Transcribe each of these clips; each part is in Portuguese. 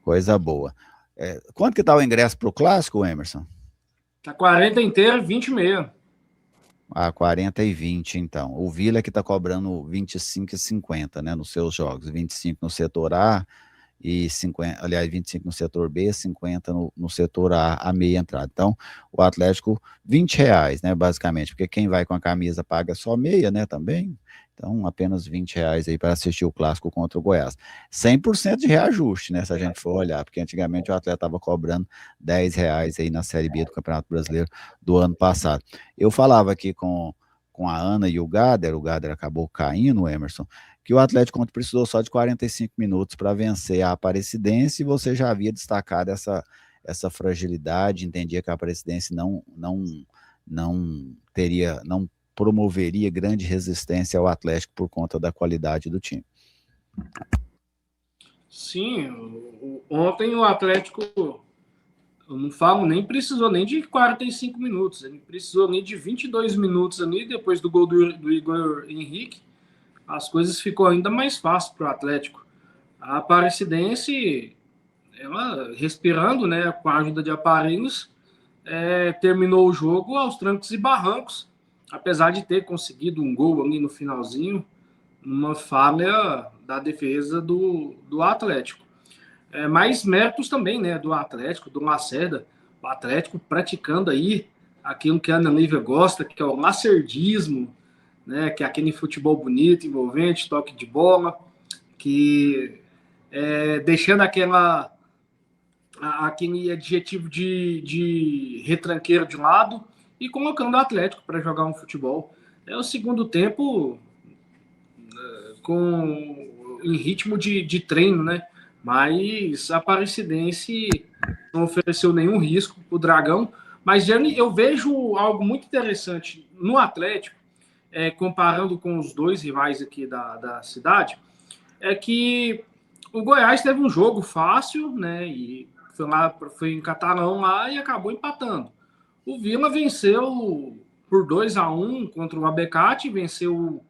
Coisa boa. Quanto que tá o ingresso para o clássico, Emerson? Tá 40 inteiro, 20 e meio. 40 e 20, então. O Vila que está cobrando 25 e 50, né, nos seus jogos. 25 no setor A e 50, aliás, 25 no setor B, 50 no setor A meia entrada. Então, o Atlético, R$ 20, né, basicamente, porque quem vai com a camisa paga só meia, né, também. Então, apenas R$ 20 aí para assistir o clássico contra o Goiás. 100% de reajuste, né, se a gente for olhar, porque antigamente o Atlético estava cobrando R$ 10 aí na Série B do Campeonato Brasileiro do ano passado. Eu falava aqui com a Ana e o Gader acabou caindo, Emerson, que o Atlético ontem precisou só de 45 minutos para vencer a Aparecidense, e você já havia destacado essa fragilidade, entendia que a Aparecidense não promoveria grande resistência ao Atlético por conta da qualidade do time. Sim, ontem o Atlético, eu não falo, nem precisou nem de 45 minutos, ele precisou nem de 22 minutos ali, depois do gol do Igor Henrique, as coisas ficou ainda mais fácil para o Atlético. A Aparecidense, ela respirando, né, com a ajuda de aparelhos, terminou o jogo aos trancos e barrancos, apesar de ter conseguido um gol ali no finalzinho, numa falha da defesa do Atlético. Mais méritos também, né, do Atlético, do Lacerda, o Atlético praticando aí aquilo que a Ana Lívia gosta, que é o lacerdismo, né, que é aquele futebol bonito, envolvente, toque de bola, que deixando aquele adjetivo de retranqueiro de lado e colocando o Atlético para jogar um futebol. É o segundo tempo em ritmo de treino, né? Mas a Aparecidense não ofereceu nenhum risco para o Dragão. Mas, Gianni, eu vejo algo muito interessante no Atlético, comparando com os dois rivais aqui da cidade, é que o Goiás teve um jogo fácil, né? E foi em Catalão lá e acabou empatando. O Vila venceu por 2-1 contra o Abecate, venceu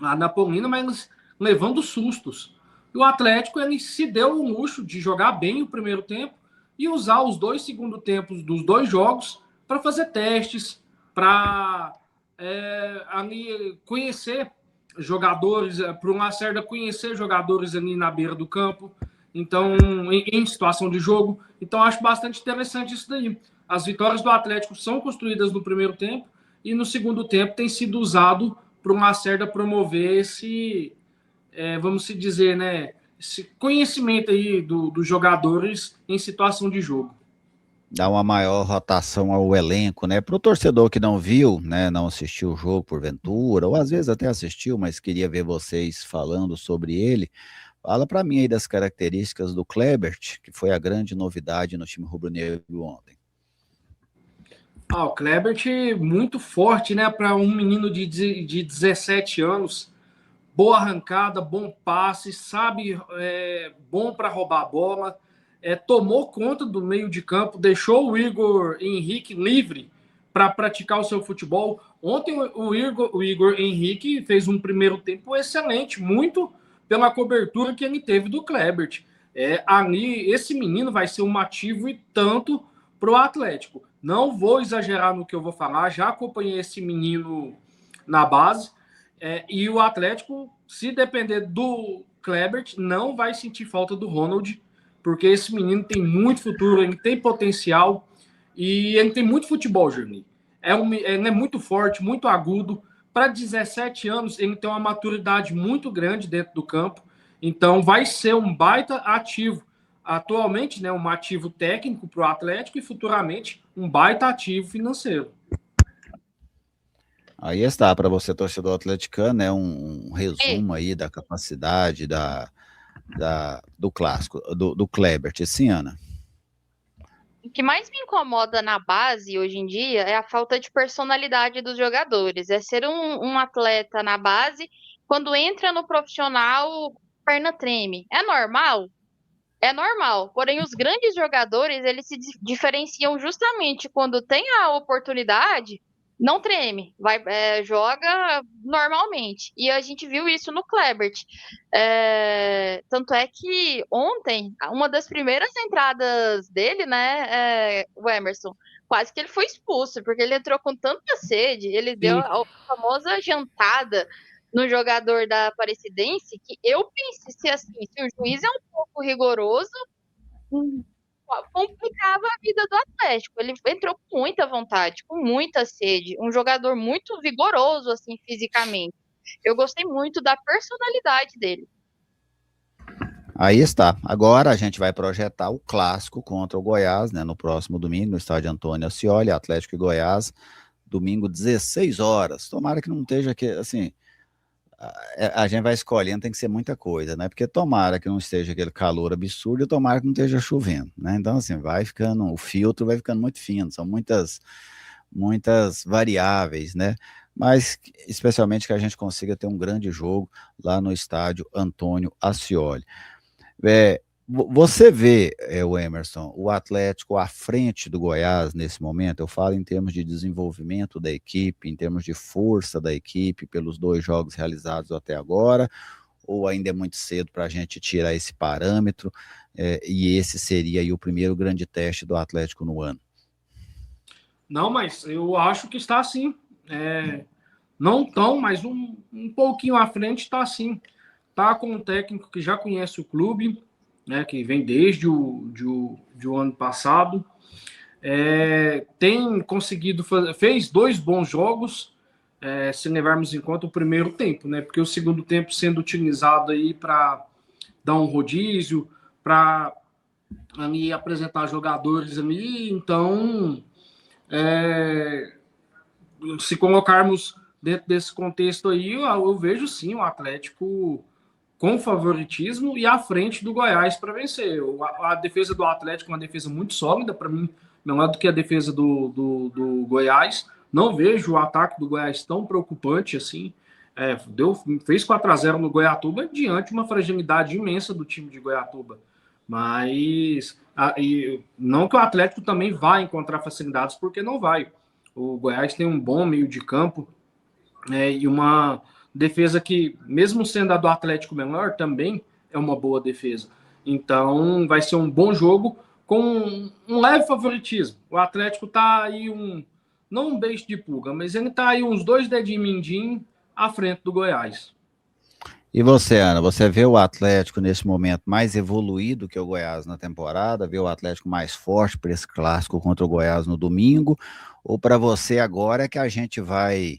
a Napolina, mas levando sustos. E o Atlético ele se deu o luxo de jogar bem o primeiro tempo e usar os dois segundos tempos dos dois jogos para fazer testes, para conhecer jogadores, para o Lacerda conhecer jogadores ali na beira do campo, então em situação de jogo. Então acho bastante interessante isso daí. As vitórias do Atlético são construídas no primeiro tempo e no segundo tempo tem sido usado para o Lacerda promover esse, vamos se dizer, né, esse conhecimento aí dos jogadores em situação de jogo. Dá uma maior rotação ao elenco, né? Para o torcedor que não viu, né, não assistiu o jogo porventura, ou às vezes até assistiu, mas queria ver vocês falando sobre ele. Fala para mim aí das características do Klebert, que foi a grande novidade no time rubro-negro ontem. O Klebert muito forte, né, para um menino de 17 anos. Boa arrancada, bom passe, sabe, bom para roubar a bola, tomou conta do meio de campo, deixou o Igor Henrique livre para praticar o seu futebol. Ontem o Igor Henrique fez um primeiro tempo excelente, muito pela cobertura que ele teve do Klebert. Ali, esse menino vai ser um ativo e tanto para o Atlético. Não vou exagerar no que eu vou falar, já acompanhei esse menino na base, e o Atlético, se depender do Klebert, não vai sentir falta do Ronald, porque esse menino tem muito futuro, ele tem potencial e ele tem muito futebol, Jeremy. Ele é muito forte, muito agudo. Para 17 anos, ele tem uma maturidade muito grande dentro do campo. Então, vai ser um baita ativo. Atualmente, né, um ativo técnico para o Atlético e futuramente um baita ativo financeiro. Aí está, para você, torcedor atleticano, né, um resumo aí da capacidade do clássico, do Klebert. Sim, Ana? O que mais me incomoda na base hoje em dia é a falta de personalidade dos jogadores. É ser um atleta na base, quando entra no profissional, perna treme. É normal? É normal. Porém, os grandes jogadores, eles se diferenciam justamente quando tem a oportunidade não treme, joga normalmente. E a gente viu isso no Klebert. Tanto é que ontem, uma das primeiras entradas dele, né, o Emerson, quase que ele foi expulso, porque ele entrou com tanta sede, ele deu Sim. a famosa jantada no jogador da Aparecidense, que eu pensei se assim, se o juiz é um pouco rigoroso, complicava a vida do Atlético. Ele entrou com muita vontade, com muita sede, um jogador muito vigoroso assim fisicamente. Eu gostei muito da personalidade dele. Aí está. Agora a gente vai projetar o clássico contra o Goiás, né, no próximo domingo, no estádio Antônio Ascioli, Atlético e Goiás, domingo 16 horas. Tomara que não esteja aqui, assim, a gente vai escolhendo, tem que ser muita coisa, né? Porque tomara que não esteja aquele calor absurdo e tomara que não esteja chovendo, né? Então, assim, vai ficando, o filtro vai ficando muito fino, são muitas variáveis, né? Mas especialmente que a gente consiga ter um grande jogo lá no estádio Antônio Ascioli. Você vê, o Emerson, o Atlético à frente do Goiás nesse momento, eu falo em termos de desenvolvimento da equipe, em termos de força da equipe, pelos 2 jogos realizados até agora, ou ainda é muito cedo para a gente tirar esse parâmetro, e esse seria aí o primeiro grande teste do Atlético no ano? Não, mas eu acho que está sim. Não tão, mas um pouquinho à frente está sim. Está com um técnico que já conhece o clube, né, que vem desde o ano passado. Tem conseguido fazer, fez 2 bons jogos, se levarmos em conta o primeiro tempo, né? Porque o segundo tempo sendo utilizado aí para dar um rodízio, para ali apresentar jogadores ali, então se colocarmos dentro desse contexto aí, eu vejo sim o Atlético com favoritismo e à frente do Goiás para vencer. A defesa do Atlético é uma defesa muito sólida, para mim, melhor do que a defesa do Goiás. Não vejo o ataque do Goiás tão preocupante assim. Fez 4-0 no Goiatuba diante de uma fragilidade imensa do time de Goiatuba. Mas não que o Atlético também vá encontrar facilidades, porque não vai. O Goiás tem um bom meio de campo, e uma defesa que, mesmo sendo a do Atlético menor, também é uma boa defesa. Então, vai ser um bom jogo com um leve favoritismo. O Atlético está aí não um beijo de pulga, mas ele está aí uns 2 dedinhos mindinho à frente do Goiás. E você, Ana, você vê o Atlético nesse momento mais evoluído que o Goiás na temporada? Vê o Atlético mais forte para esse clássico contra o Goiás no domingo? Ou para você agora é que a gente vai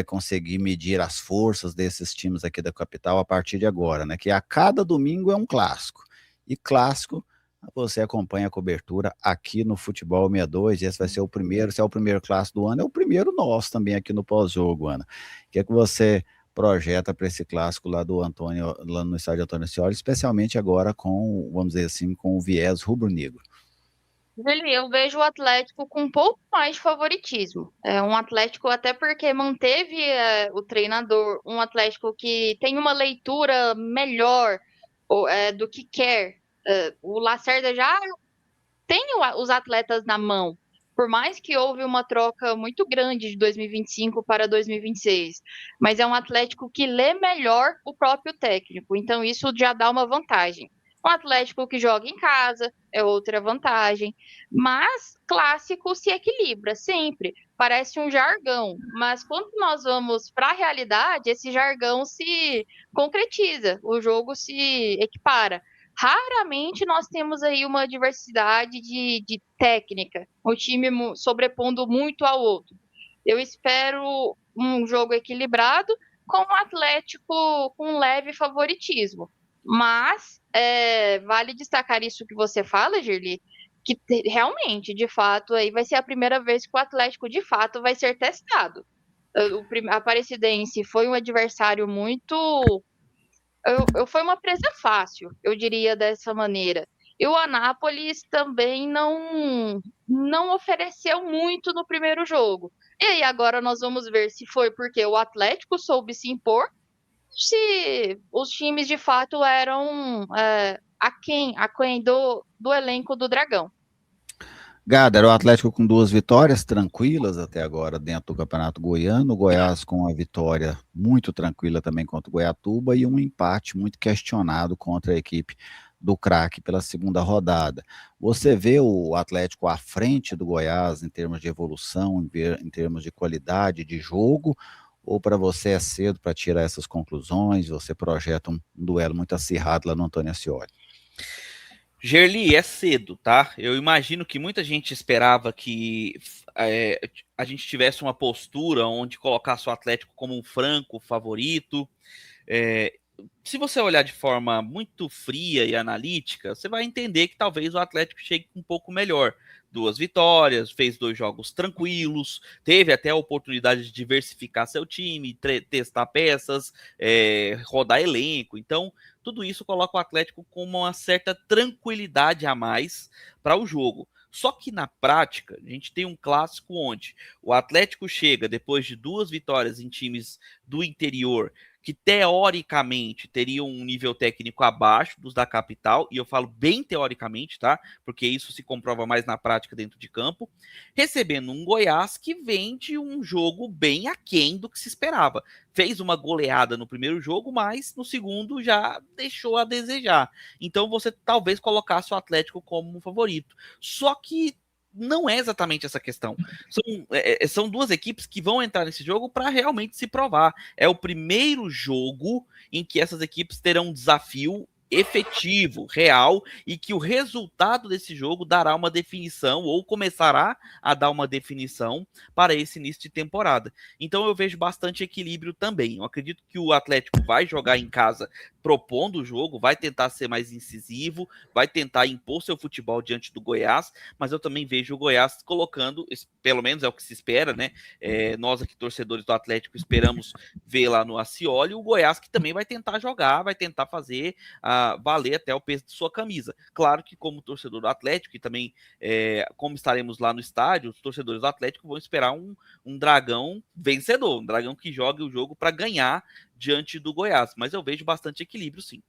conseguir medir as forças desses times aqui da capital a partir de agora, né? Que a cada domingo é um clássico. E clássico, você acompanha a cobertura aqui no Futebol 62, e esse vai ser o primeiro, se é o primeiro clássico do ano, é o primeiro nosso também aqui no pós-jogo, Ana. O que é que você projeta para esse clássico lá do Antônio, lá no estádio Antônio Ascioli, especialmente agora com, vamos dizer assim, com o viés rubro-negro? Eu vejo o Atlético com um pouco mais de favoritismo. É um Atlético até porque manteve o treinador, um Atlético que tem uma leitura melhor do que quer. O Lacerda já tem os atletas na mão. Por mais que houve uma troca muito grande de 2025 para 2026, mas é um Atlético que lê melhor o próprio técnico, então isso já dá uma vantagem. Um Atlético que joga em casa é outra vantagem, mas clássico se equilibra sempre. Parece um jargão, mas quando nós vamos para a realidade, esse jargão se concretiza, o jogo se equipara. Raramente nós temos aí uma diversidade de técnica, o time sobrepondo muito ao outro. Eu espero um jogo equilibrado com o Atlético com um leve favoritismo. Mas vale destacar isso que você fala, Girli, que realmente, de fato, aí vai ser a primeira vez que o Atlético, de fato, vai ser testado. A Aparecidense foi um adversário muito foi uma presa fácil, eu diria dessa maneira. E o Anápolis também não ofereceu muito no primeiro jogo. E aí agora nós vamos ver se foi porque o Atlético soube se impor, se os times de fato eram aquém do elenco do Dragão. Gader, o Atlético com 2 vitórias tranquilas até agora dentro do Campeonato Goiano, o Goiás com uma vitória muito tranquila também contra o Goiatuba e um empate muito questionado contra a equipe do Craque pela segunda rodada. Você vê o Atlético à frente do Goiás em termos de evolução, em termos de qualidade de jogo, ou para você é cedo para tirar essas conclusões? Você projeta um duelo muito acirrado lá no Antônio Ascioli? Gerli, é cedo, tá? Eu imagino que muita gente esperava que a gente tivesse uma postura onde colocasse o Atlético como um franco favorito. Se você olhar de forma muito fria e analítica, você vai entender que talvez o Atlético chegue um pouco melhor. 2 vitórias, fez 2 jogos tranquilos, teve até a oportunidade de diversificar seu time, testar peças, rodar elenco. Então, tudo isso coloca o Atlético com uma certa tranquilidade a mais para o jogo. Só que na prática, a gente tem um clássico onde o Atlético chega depois de 2 vitórias em times do interior que teoricamente teriam um nível técnico abaixo dos da capital, e eu falo bem teoricamente, tá? Porque isso se comprova mais na prática dentro de campo, recebendo um Goiás que vem de um jogo bem aquém do que se esperava. Fez uma goleada no primeiro jogo, mas no segundo já deixou a desejar. Então você talvez colocasse o Atlético como um favorito. Só que não é exatamente essa questão. São 2 equipes que vão entrar nesse jogo para realmente se provar. É o primeiro jogo em que essas equipes terão um desafio efetivo, real, e que o resultado desse jogo dará uma definição ou começará a dar uma definição para esse início de temporada. Então eu vejo bastante equilíbrio também. Eu acredito que o Atlético vai jogar em casa propondo o jogo, vai tentar ser mais incisivo, vai tentar impor seu futebol diante do Goiás, mas eu também vejo o Goiás colocando, pelo menos é o que se espera, né? Nós aqui, torcedores do Atlético, esperamos ver lá no Ascioli o Goiás que também vai tentar jogar, vai tentar fazer valer até o peso de sua camisa. Claro que como torcedor do Atlético, e também como estaremos lá no estádio, os torcedores do Atlético vão esperar um Dragão vencedor, um Dragão que jogue o jogo para ganhar diante do Goiás, mas eu vejo bastante equilíbrio, sim.